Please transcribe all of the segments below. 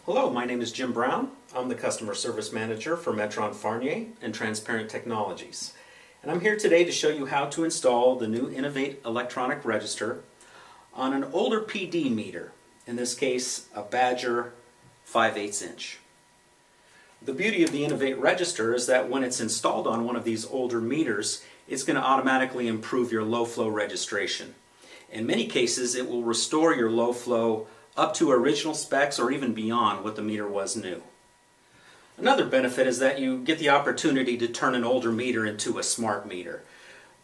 Hello, my name is Jim Brown. I'm the Customer Service Manager for Metron Farnier and Transparent Technologies. And I'm here today to show you how to install the new Innovate electronic register on an older PD meter, in this case a Badger 5/8 inch. The beauty of the Innovate register is that when it's installed on one of these older meters, it's going to automatically improve your low flow registration. In many cases, it will restore your low flow up to original specs or even beyond what the meter was new. Another benefit is that you get the opportunity to turn an older meter into a smart meter.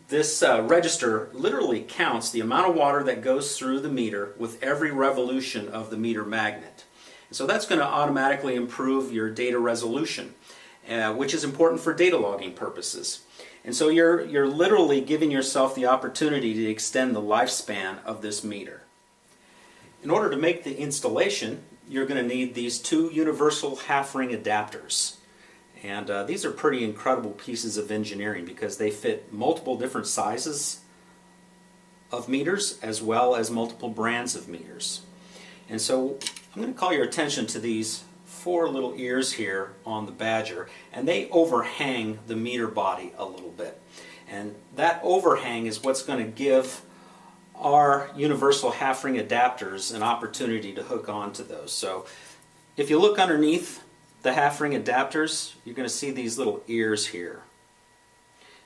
This register literally counts the amount of water that goes through the meter with every revolution of the meter magnet. So that's going to automatically improve your data resolution, which is important for data logging purposes. And so you're literally giving yourself the opportunity to extend the lifespan of this meter. In order to make the installation, you're going to need these two universal half-ring adapters. And these are pretty incredible pieces of engineering because they fit multiple different sizes of meters as well as multiple brands of meters. And so I'm going to call your attention to these four little ears here on the Badger, and they overhang the meter body a little bit. And that overhang is what's going to give our universal half-ring adapters an opportunity to hook onto those. So if you look underneath the half-ring adapters, you're going to see these little ears here.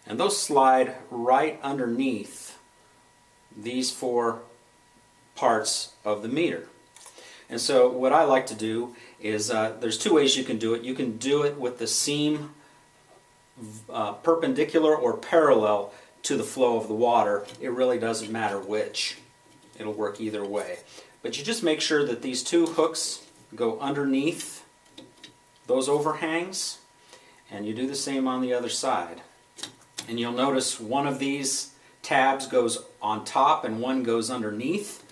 And those slide right underneath these four parts of the meter. And so what I like to do is, there's two ways you can do it. You can do it with the seam perpendicular or parallel to the flow of the water. It really doesn't matter which. It'll work either way. But you just make sure that these two hooks go underneath those overhangs, and you do the same on the other side. And you'll notice one of these tabs goes on top and one goes underneath.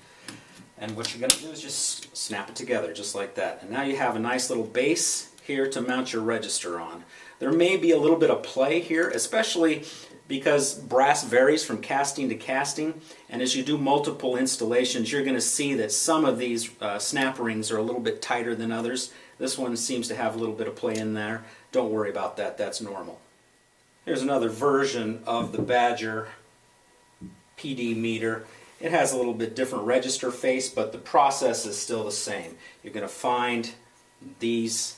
And what you're going to do is just snap it together just like that. And now you have a nice little base here to mount your register on. There may be a little bit of play here, especially because brass varies from casting to casting, and as you do multiple installations, you're going to see that some of these snap rings are a little bit tighter than others. This one seems to have a little bit of play in there. Don't worry about that, that's normal. Here's another version of the Badger PD meter. It has a little bit different register face, but the process is still the same. You're going to find these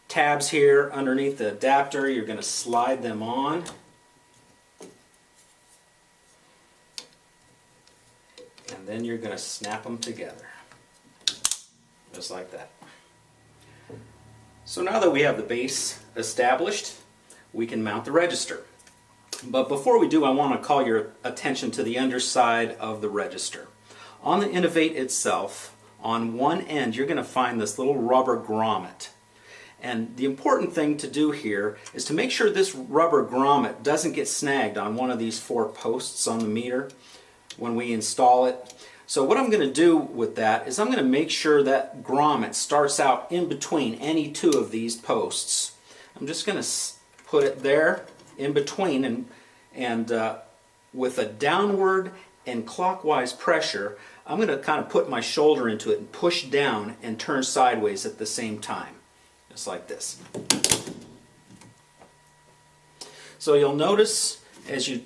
tabs here underneath the adapter. You're going to slide them on. And then you're going to snap them together. Just like that. So now that we have the base established, we can mount the register. But before we do, I want to call your attention to the underside of the register. On the Innovate itself, on one end, you're going to find this little rubber grommet. And the important thing to do here is to make sure this rubber grommet doesn't get snagged on one of these four posts on the meter when we install it. So what I'm going to do with that is I'm going to make sure that grommet starts out in between any two of these posts. I'm just going to put it there in between, and with a downward and clockwise pressure, I'm going to kind of put my shoulder into it and push down and turn sideways at the same time. Just like this. So you'll notice as you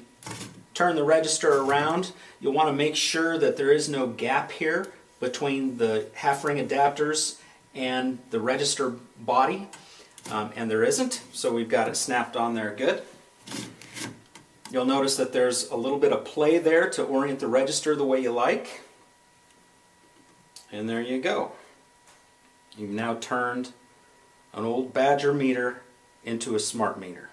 turn the register around, you'll want to make sure that there is no gap here between the half-ring adapters and the register body, and there isn't, so we've got it snapped on there good. You'll notice that there's a little bit of play there to orient the register the way you like, and there you go. You've now turned an old Badger meter into a smart meter.